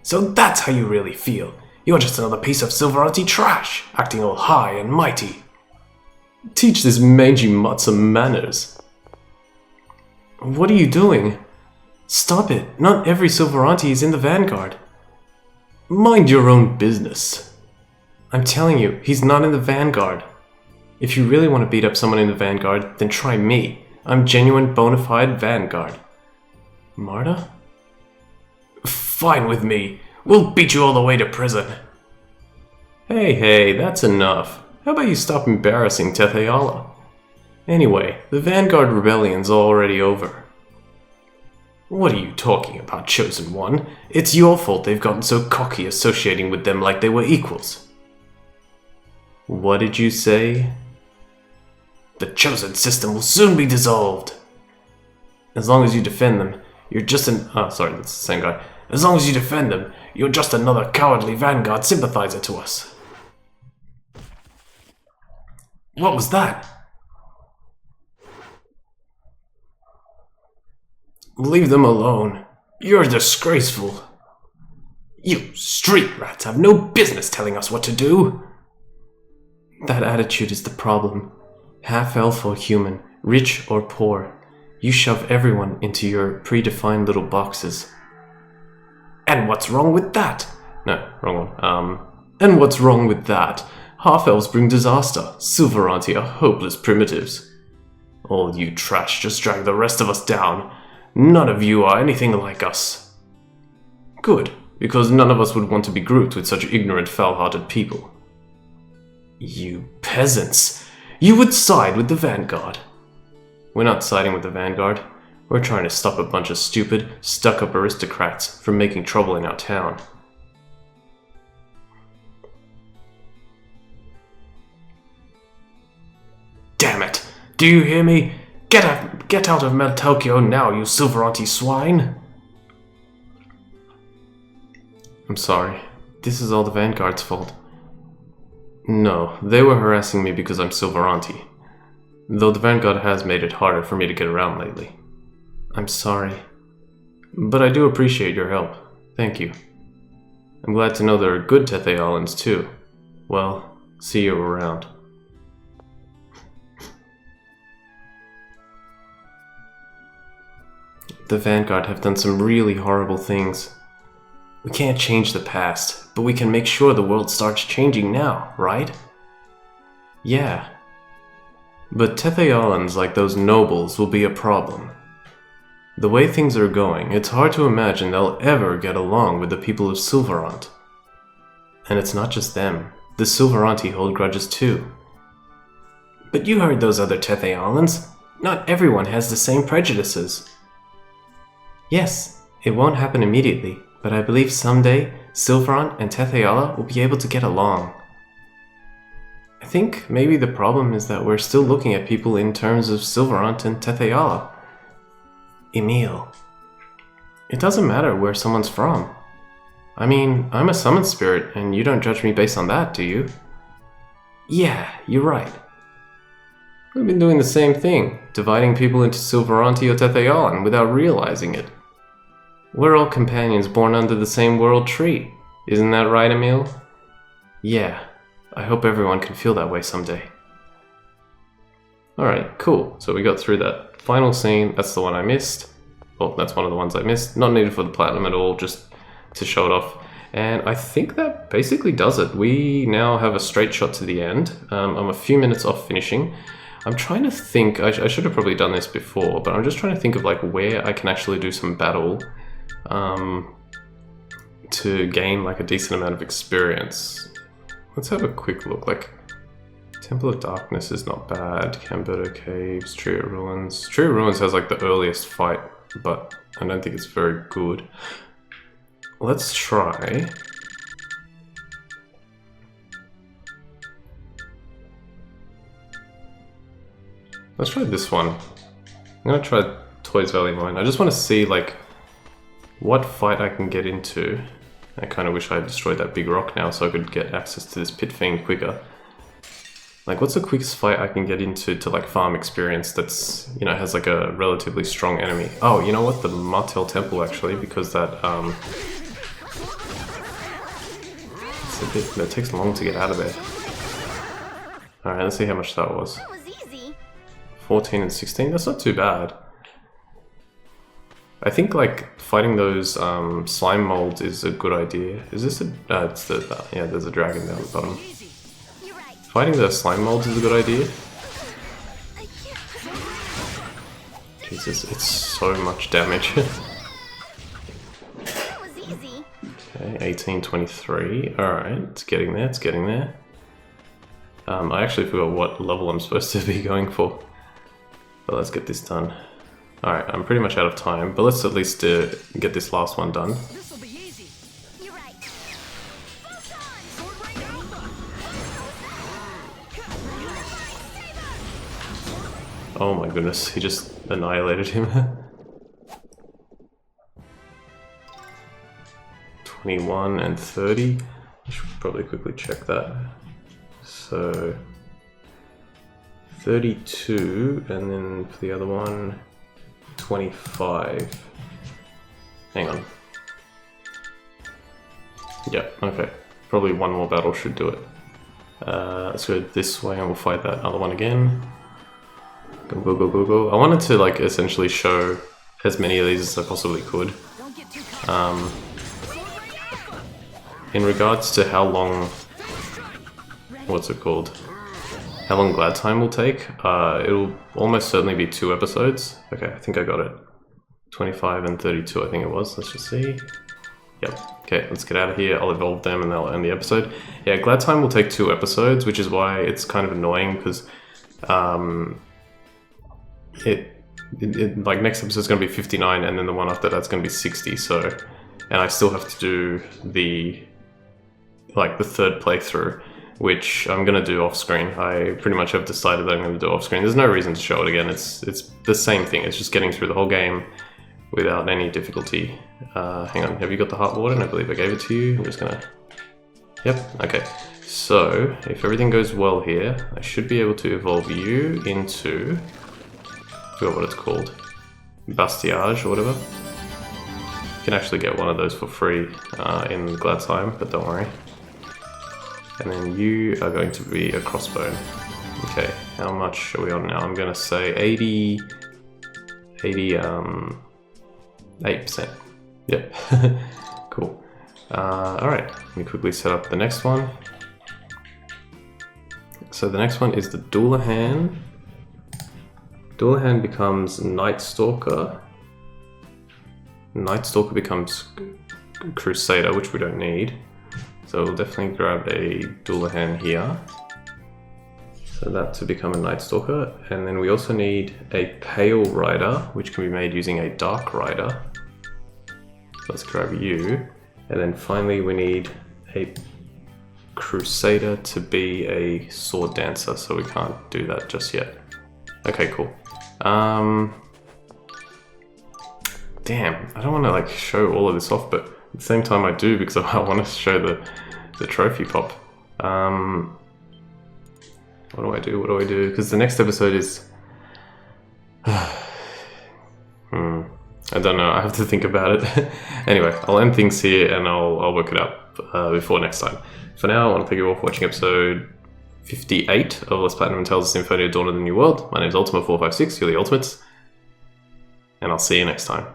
So that's how you really feel. You're just another piece of Silveranti trash, acting all high and mighty. Teach this mangy mutt some manners. What are you doing? Stop it. Not every Silveranti is in the Vanguard. Mind your own business. I'm telling you, he's not in the Vanguard. If you really want to beat up someone in the Vanguard, then try me. I'm genuine bona fide Vanguard. Marta? Fine with me. We'll beat you all the way to prison. Hey, that's enough. How about you stop embarrassing Tetheala? Anyway, the Vanguard Rebellion's already over. What are you talking about, Chosen One? It's your fault they've gotten so cocky associating with them like they were equals. What did you say? The Chosen system will soon be dissolved. As long as you defend them, you're just an... Oh, sorry, that's the same guy. As long as you defend them, you're just another cowardly Vanguard sympathizer to us. What was that? Leave them alone. You're disgraceful. You street rats have no business telling us what to do. That attitude is the problem. Half-elf or human, rich or poor, you shove everyone into your predefined little boxes. And what's wrong with that? No, wrong one. And what's wrong with that? Half-elves bring disaster. Silveranti are hopeless primitives. All you trash just drag the rest of us down. None of you are anything like us. Good, because none of us would want to be grouped with such ignorant, foul-hearted people. You peasants! You would side with the Vanguard. We're not siding with the Vanguard. We're trying to stop a bunch of stupid, stuck-up aristocrats from making trouble in our town. Damn it! Do you hear me? Get out of Meltokyo now, you Silveranti swine! I'm sorry. This is all the Vanguard's fault. No, they were harassing me because I'm Silveranti. Though the Vanguard has made it harder for me to get around lately. I'm sorry. But I do appreciate your help. Thank you. I'm glad to know there are good Tethealans too. Well, see you around. The Vanguard have done some really horrible things. We can't change the past, but we can make sure the world starts changing now, right? Yeah. But Tethealans like those nobles will be a problem. The way things are going, it's hard to imagine they'll ever get along with the people of Silverant. And it's not just them. The Silveranti hold grudges too. But you heard those other Tethealans. Not everyone has the same prejudices. Yes, it won't happen immediately, but I believe someday Silverant and Tetheala will be able to get along. I think maybe the problem is that we're still looking at people in terms of Silverant and Tetheala. Emil. It doesn't matter where someone's from. I mean, I'm a summoned spirit, and you don't judge me based on that, do you? Yeah, you're right. We've been doing the same thing, dividing people into Silveranti or Tethealan without realizing it. We're all companions born under the same world tree. Isn't that right, Emil? Yeah, I hope everyone can feel that way someday. Alright, cool. So we got through that final scene. That's the one I missed. Well, that's one of the ones I missed. Not needed for the platinum at all, just to show it off. And I think that basically does it. We now have a straight shot to the end. I'm a few minutes off finishing. I'm trying to think, I should have probably done this before, but I'm just trying to think of like where I can actually do some battle to gain like a decent amount of experience. Let's have a quick look. Like Temple of Darkness is not bad. Camberto Caves, Tree of Ruins. Tree of Ruins has like the earliest fight, but I don't think it's very good. Let's try. Let's try this one. I'm gonna try Toys Valley Mine. I just want to see like what fight I can get into. I kind of wish I had destroyed that big rock now so I could get access to this pit fiend quicker. Like, what's the quickest fight I can get into to like farm experience that's, you know, has like a relatively strong enemy? Oh, you know what? The Martel Temple actually, because that it takes long to get out of there. Alright, let's see how much that was. That was easy. 14 and 16, that's not too bad. I think like fighting those slime molds is a good idea. Is this a... it's the... yeah, there's a dragon down the bottom. You're right. Fighting the slime molds is a good idea. Jesus, it's so much damage. That was easy. Okay, 1823. Alright, it's getting there, it's getting there. I actually forgot what level I'm supposed to be going for. But let's get this done. Alright, I'm pretty much out of time, but let's at least get this last one done. This'll be easy. You're right. Oh my goodness, he just annihilated him. 21 and 30. I should probably quickly check that. So 32, and then for the other one, 25. Hang on. Yeah, okay. Probably one more battle should do it. Let's go this way and we'll fight that other one again. Go, go, go, go, go. I wanted to like essentially show as many of these as I possibly could. In regards to how long, what's it called? How long Glad Time will take? It'll almost certainly be 2 episodes. Okay, I think I got it. 25 and 32, I think it was. Let's just see. Yep. Okay, let's get out of here. I'll evolve them and they'll end the episode. Yeah, Glad Time will take 2 episodes, which is why it's kind of annoying because like next episode's gonna be 59 and then the one after that's gonna be 60. So, and I still have to do the third playthrough, which I'm gonna do off screen. I pretty much have decided that I'm gonna do off screen. There's no reason to show it again. It's the same thing. It's just getting through the whole game without any difficulty. Hang on, have you got the Heart Warden? I believe I gave it to you. I'm just gonna... Yep, okay. So, if everything goes well here, I should be able to evolve you into... I forgot what it's called. Bastiage or whatever. You can actually get one of those for free in Glad Time, but don't worry. And then you are going to be a crossbow. Okay, how much are we on now? I'm gonna say 8%. Yep, cool. Alright, let me quickly set up the next one. So the next one is the Dullahan. Dullahan becomes Night Stalker. Night Stalker becomes Crusader, which we don't need. So we'll definitely grab a Dullahan here. So that to become a Night Stalker. And then we also need a Pale Rider, which can be made using a Dark Rider. Let's grab you. And then finally we need a Crusader to be a Sword Dancer, so we can't do that just yet. Okay, cool. Damn, I don't want to like show all of this off, but at the same time I do because I want to show the trophy pop. What do I do? What do I do? Because the next episode is... I don't know, I have to think about it. Anyway, I'll end things here and I'll work it out before next time. For now, I want to thank you all for watching episode 58 of Let's Platinum and Tales of Symphonia Dawn of the New World. My name is Ultima456, you're the Ultimates, and I'll see you next time.